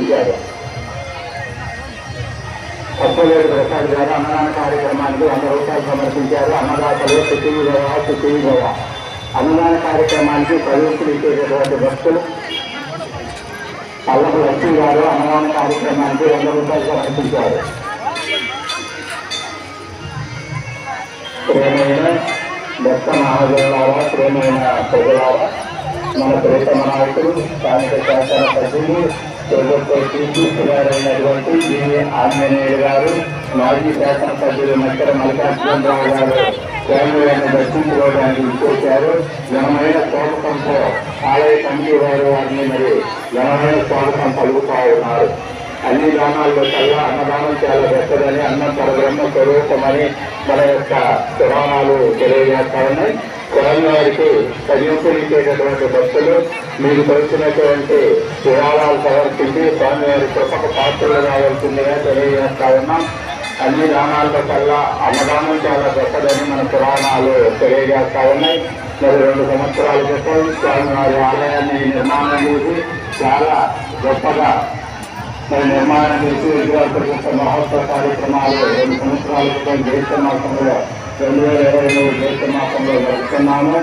సమర్పించారు. కొత్తవేడు ప్రసాద్ గారు అన్నదాన కార్యక్రమానికి 100 రూపాయలు సమర్పించారు. అన్నదాతలు సుఖీభవ అన్నదాన కార్యక్రమానికి ప్రవేశం ఇచ్చేటటువంటి భక్తులు పల్లపు లక్ష్మి గారు అన్నదాన కార్యక్రమానికి 100 రూపాయలు సమర్పించారు. ప్రేమైన భక్త మహాజనులారా, ప్రేమైన ప్రజలారా, మన ప్రియతమ నాయకులు స్థానిక శాసన సభ్యులు గారైనటువంటి ఆంజనేయులు గారు, మాజీ శాసనసభ్యులు మచ్చర మల్లికార్జునరావు గారు స్వామివారిని దర్శించుకోవడానికి ఇచ్చేశారు. ఘనమైన స్వాగతంతో ఆలయ కమిటీ వారు వారిని మరి ఘనమైన స్వాగతం పలుకుతా ఉన్నారు. అన్ని దానాల్లో కల్లా అన్నదానం చాలా గొప్పదని, అన్నం పరబ్రహ్మ స్వరూపమని మన యొక్క పురాణాలు తెలియజేస్తా ఉన్నాయి. స్వామివారికి తగ్గింపునిచ్చేటటువంటి భక్తులు మీకు తెలిసినటువంటి విరాళాలు సమర్పించి స్వామివారి కృపకు పాత్రలు కావాల్సిందిగా తెలియజేస్తా ఉన్నాం. అన్ని దానాల్లో కల్లా అన్నదానం చాలా గొప్పదని మన పురాణాలు తెలియజేస్తా ఉన్నాయి. మరి 2 సంవత్సరాల క్రితం స్వామివారి ఆలయాన్ని నిర్మాణం చేసి చాలా గొప్పగా మరి నిర్మాణం చేసి విగ్రహ ప్రతిష్ఠ మహోత్సవ కార్యక్రమాలు 2 సంవత్సరాల క్రితం జ్యేష్ఠ మాసంలో 2023 జ్యేష్ఠ మాసంలో జరుపుతున్నాము.